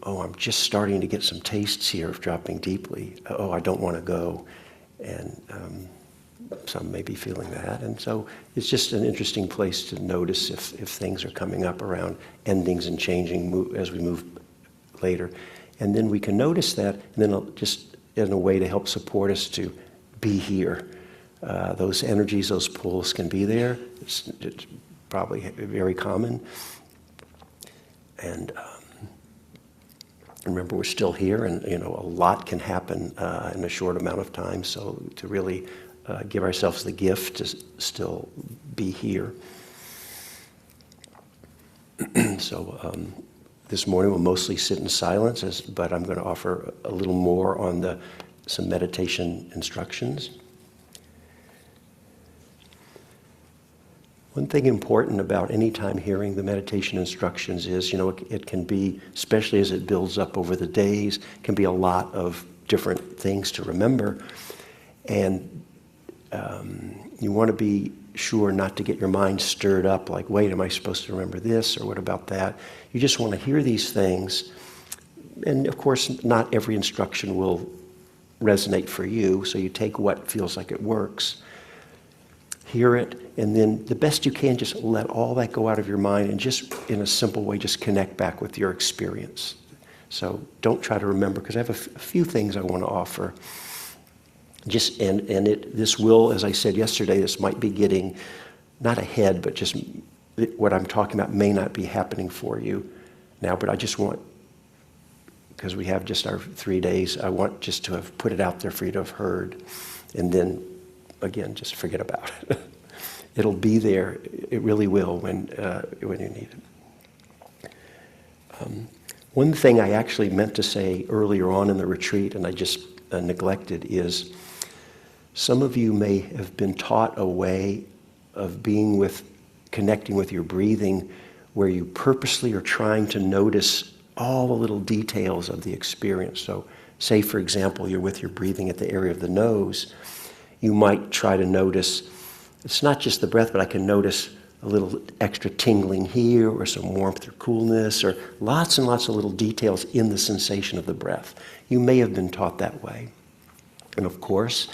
oh, I'm just starting to get some tastes here of dropping deeply. Oh, I don't want to go. And some may be feeling that. And so it's just an interesting place to notice if things are coming up around endings and changing as we move later. And then we can notice that, and then just in a way to help support us to be here. Those energies, those pulls can be there. It's probably very common. And remember, we're still here, and a lot can happen in a short amount of time. So to really give ourselves the gift to still be here. So this morning we'll mostly sit in silence, but I'm going to offer a little more on some meditation instructions. One thing important about any time hearing the meditation instructions is, it can be, especially as it builds up over the days, can be a lot of different things to remember. And you want to be sure not to get your mind stirred up like, wait, am I supposed to remember this, or what about that? You just want to hear these things. And of course, not every instruction will resonate for you, so you take what feels like it works. Hear it, and then the best you can, just let all that go out of your mind and just in a simple way, just connect back with your experience. So don't try to remember, because I have a few things I want to offer. This will, as I said yesterday, this might be getting not ahead, but just what I'm talking about may not be happening for you now, but I just want, because we have just our 3 days, I want just to have put it out there for you to have heard, and then again, just forget about it. It'll be there. It really will when you need it. One thing I actually meant to say earlier on in the retreat, and I just neglected, is some of you may have been taught a way of connecting with your breathing where you purposely are trying to notice all the little details of the experience. So say, for example, you're with your breathing at the area of the nose. You might try to notice, it's not just the breath, but I can notice a little extra tingling here, or some warmth or coolness, or lots and lots of little details in the sensation of the breath. You may have been taught that way. And of course,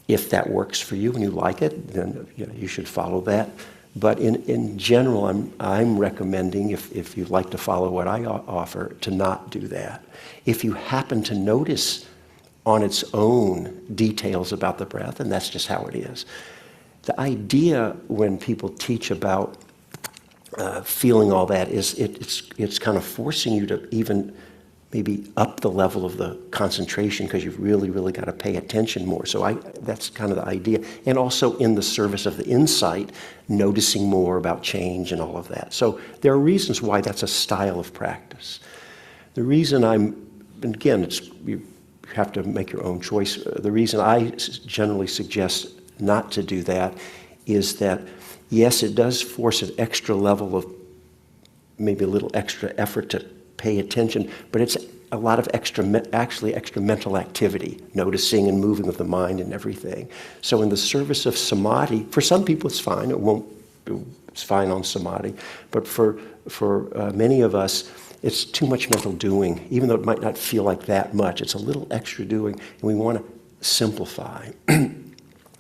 if that works for you and you like it, then you should follow that. But in general, I'm recommending, if you'd like to follow what I offer, to not do that. If you happen to notice on its own details about the breath, and that's just how it is. The idea when people teach about feeling all that is it's kind of forcing you to even maybe up the level of the concentration, because you've really, really got to pay attention more. So that's kind of the idea. And also in the service of the insight, noticing more about change and all of that. So there are reasons why that's a style of practice. The reason you have to make your own choice. The reason I generally suggest not to do that is that, yes, it does force an extra level of maybe a little extra effort to pay attention, but it's a lot of extra mental activity, noticing and moving of the mind and everything. So in the service of samadhi, for some people it's fine. It's fine on samadhi, but for many of us, it's too much mental doing. Even though it might not feel like that much, it's a little extra doing, and we want to simplify.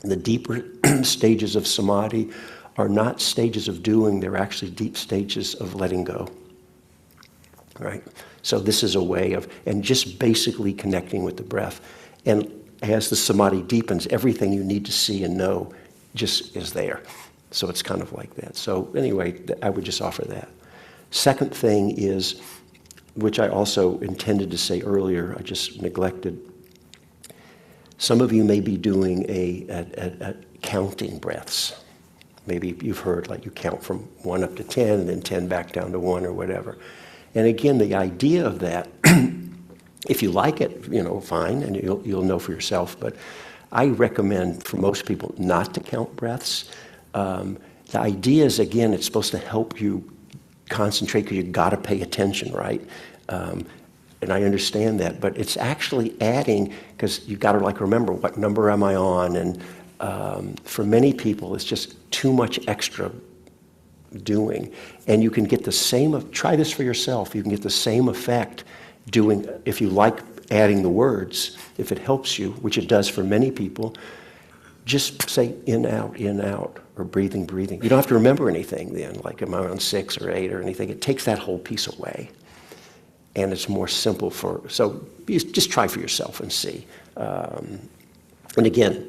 The deeper stages of samadhi are not stages of doing, they're actually deep stages of letting go. Right? So this is a way of, and just basically connecting with the breath. And as the samadhi deepens, everything you need to see and know just is there. So it's kind of like that. So anyway, I would just offer that. Second thing is, which I also intended to say earlier, I just neglected. Some of you may be doing a counting breaths. Maybe you've heard, like you count from 1 up to 10 and then 10 back down to 1 or whatever. And again, the idea of that, if you like it, fine, and you'll know for yourself. But I recommend for most people not to count breaths. The idea is, again, it's supposed to help you concentrate because you've got to pay attention, right? And I understand that, but it's actually adding, because you've got to remember, what number am I on? And for many people, it's just too much extra doing. And you can get the same, try this for yourself, you can get the same effect if you like adding the words, if it helps you, which it does for many people, just say in, out, or breathing, breathing. You don't have to remember anything then, like am I on 6 or 8 or anything. It takes that whole piece away. And it's more simple so you just try for yourself and see. And again,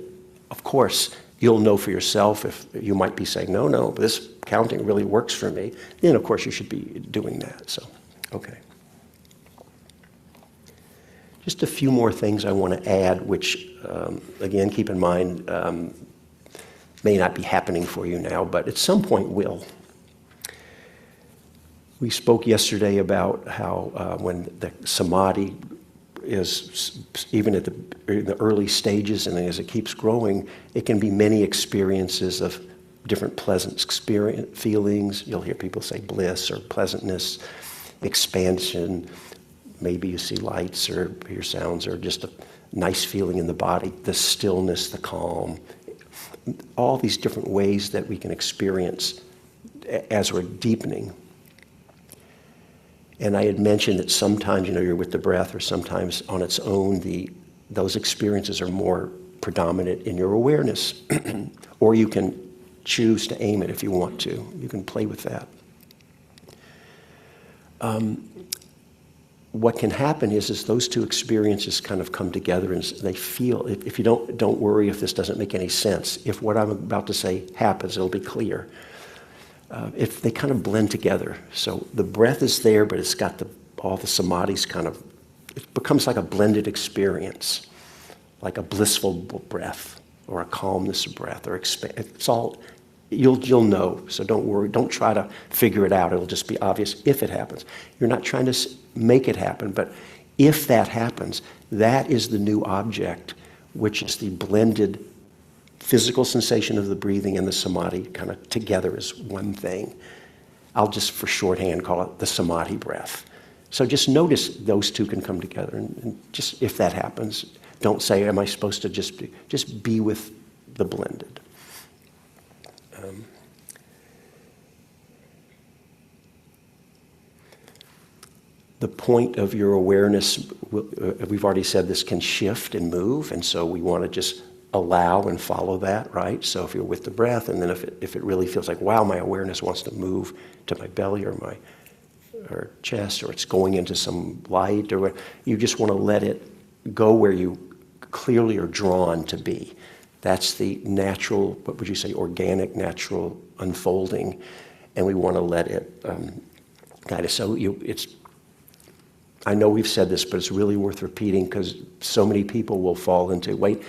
of course, you'll know for yourself if you might be saying, no, but this counting really works for me. Then, of course, you should be doing that. So, okay. Just a few more things I want to add, which, again, keep in mind, may not be happening for you now, but at some point will. We spoke yesterday about how when the samadhi is, even in the early stages and as it keeps growing, it can be many experiences of different pleasant feelings. You'll hear people say bliss or pleasantness, expansion. Maybe you see lights or hear sounds or just a nice feeling in the body, the stillness, the calm, all these different ways that we can experience as we're deepening. And I had mentioned that sometimes, you're with the breath, or sometimes on its own, those experiences are more predominant in your awareness. Or you can choose to aim it if you want to. You can play with that. What can happen is those two experiences kind of come together and they feel, if you don't worry if this doesn't make any sense. If what I'm about to say happens, it'll be clear. If they kind of blend together. So the breath is there, but it's got all the samadhis it becomes like a blended experience, like a blissful breath or a calmness breath or it's all, you'll know. So don't worry, don't try to figure it out. It'll just be obvious if it happens. You're not trying to make it happen, but if that happens, that is the new object, which is the blended physical sensation of the breathing and the samadhi kind of together as one thing. I'll just, for shorthand, call it the samadhi breath. So just notice those two can come together. And just if that happens, don't say, am I supposed to just be with the blended. The point of your awareness, we've already said this can shift and move, and so we want to just allow and follow that, right? So if you're with the breath, and then if it really feels like, wow, my awareness wants to move to my belly or my chest, or it's going into some light, or you just want to let it go where you clearly are drawn to be. That's the natural, what would you say, organic, natural unfolding, and we want to let it guide us. So I know we've said this, but it's really worth repeating because so many people will fall into, wait,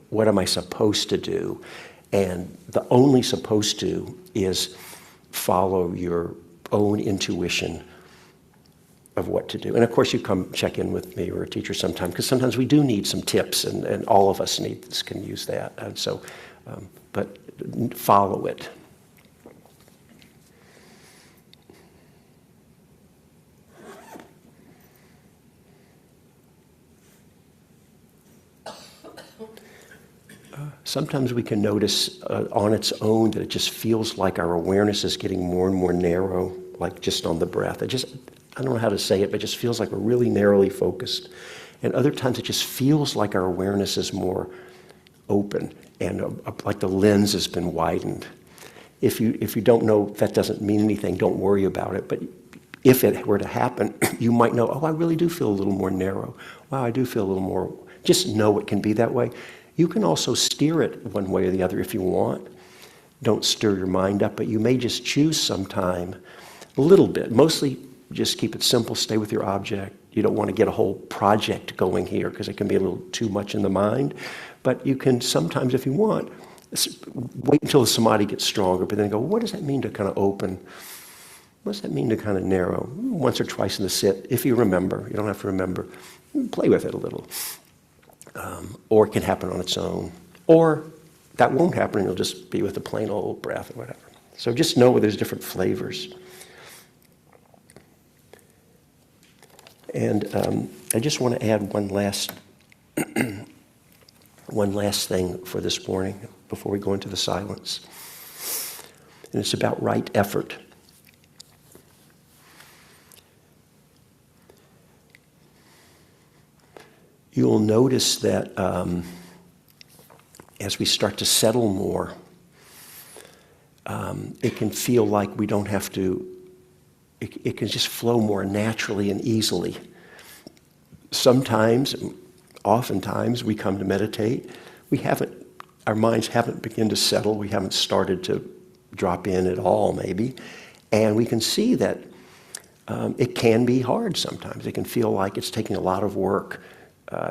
what am I supposed to do? And the only supposed to is follow your own intuition of what to do. And of course you come check in with me or a teacher sometime, because sometimes we do need some tips, and all of us can use that. And so, but follow it. Sometimes we can notice on its own that it just feels like our awareness is getting more and more narrow, like just on the breath. I don't know how to say it, but it just feels like we're really narrowly focused. And other times it just feels like our awareness is more open and like the lens has been widened. If you don't know, that doesn't mean anything, don't worry about it. But if it were to happen, you might know, oh, I really do feel a little more narrow. Wow, I do feel a little more, just know it can be that way. You can also steer it one way or the other if you want. Don't stir your mind up, but you may just choose sometime a little bit. Mostly just keep it simple, stay with your object. You don't want to get a whole project going here because it can be a little too much in the mind. But you can sometimes, if you want, wait until the samadhi gets stronger, but then go, what does that mean to kind of open? What does that mean to kind of narrow? Once or twice in the sit, if you remember. You don't have to remember. Play with it a little. Or it can happen on its own. Or that won't happen and you'll just be with a plain old breath or whatever. So just know there's different flavors. And I just want to add one last thing for this morning before we go into the silence. And it's about right effort. you'll notice that as we start to settle more, it can feel like we don't have to, it can just flow more naturally and easily. Sometimes, oftentimes, we come to meditate, our minds haven't begun to settle, we haven't started to drop in at all maybe, and we can see that it can be hard sometimes. It can feel like it's taking a lot of work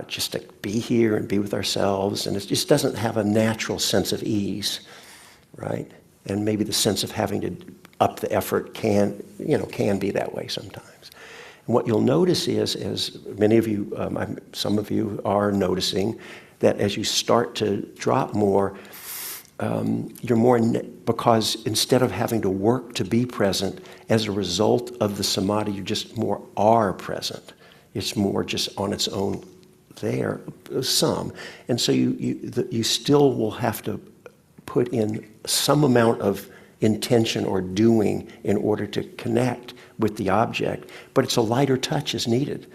just to be here and be with ourselves, and it just doesn't have a natural sense of ease, right? And maybe the sense of having to up the effort can be that way sometimes. And what you'll notice is, as many of you, some of you are noticing, that as you start to drop more, you're more, because instead of having to work to be present, as a result of the samadhi, you just more are present. It's more just on its own there, some. And so you still will have to put in some amount of intention or doing in order to connect with the object, but it's a lighter touch is needed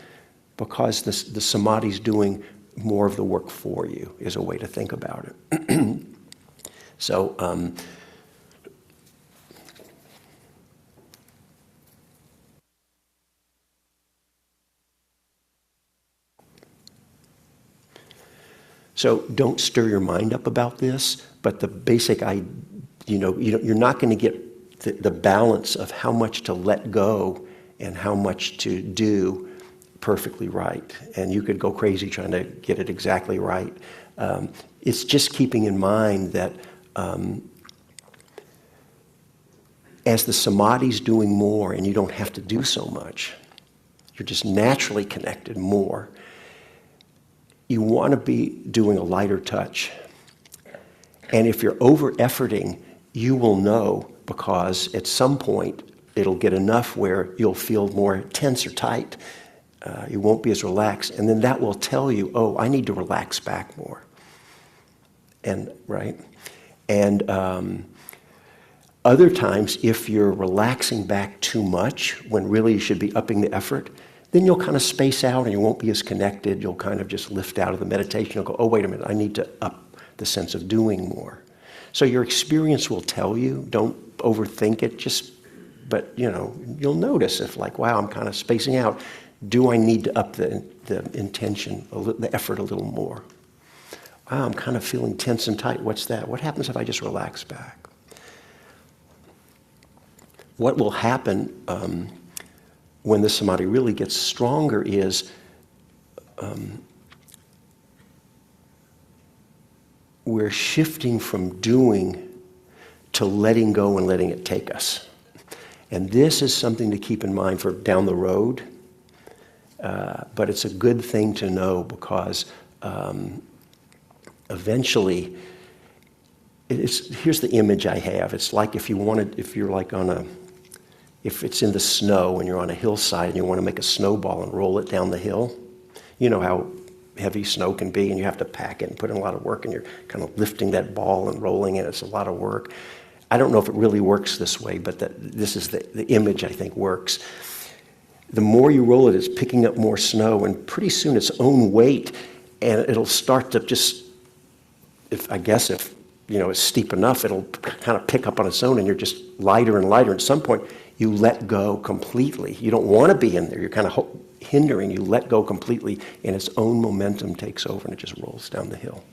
because the samadhi's doing more of the work for you, is a way to think about it. So, so don't stir your mind up about this, but the basic, you're not going to get the balance of how much to let go and how much to do perfectly right. And you could go crazy trying to get it exactly right. It's just keeping in mind that as the samadhi's doing more and you don't have to do so much, you're just naturally connected more, you want to be doing a lighter touch. And if you're over-efforting, you will know, because at some point it'll get enough where you'll feel more tense or tight. You won't be as relaxed. And then that will tell you, oh, I need to relax back more. And right? And other times, if you're relaxing back too much, when really you should be upping the effort, then you'll kind of space out and you won't be as connected. You'll kind of just lift out of the meditation. You'll go, oh, wait a minute, I need to up the sense of doing more. So your experience will tell you. Don't overthink it. But you'll notice if like, wow, I'm kind of spacing out. Do I need to up the intention, the effort a little more? Wow, I'm kind of feeling tense and tight. What's that? What happens if I just relax back? What will happen when the samadhi really gets stronger is we're shifting from doing to letting go and letting it take us. And this is something to keep in mind for down the road, but it's a good thing to know because eventually, here's the image I have. It's like if you're like if it's in the snow and you're on a hillside and you want to make a snowball and roll it down the hill, you know how heavy snow can be and you have to pack it and put in a lot of work and you're kind of lifting that ball and rolling it. It's a lot of work. I don't know if it really works this way, but this is the image I think works. The more you roll it, it's picking up more snow, and pretty soon its own weight, and it'll start to just, if it's steep enough, it'll kind of pick up on its own, and you're just lighter and lighter. At some point, you let go completely. You don't want to be in there. You're kind of hindering. You let go completely, and its own momentum takes over, and it just rolls down the hill.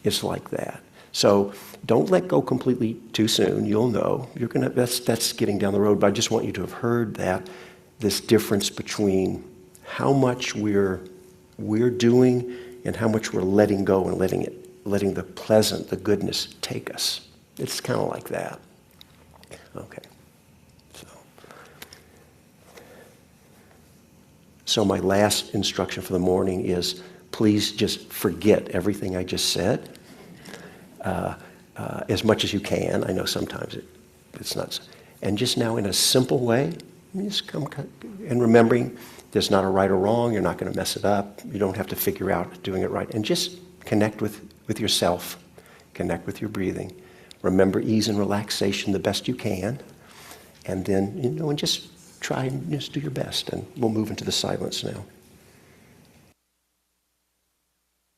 It's like that. So don't let go completely too soon. You'll know. That's getting down the road, but I just want you to have heard that, this difference between how much we're doing and how much we're letting go and letting the pleasant, the goodness take us. It's kind of like that. Okay. So my last instruction for the morning is please just forget everything I just said as much as you can. I know sometimes it's not. And just now in a simple way, just come and remembering there's not a right or wrong. You're not going to mess it up. You don't have to figure out doing it right. And just connect with yourself. Connect with your breathing. Remember ease and relaxation the best you can. And then, and just try and just do your best. And we'll move into the silence now.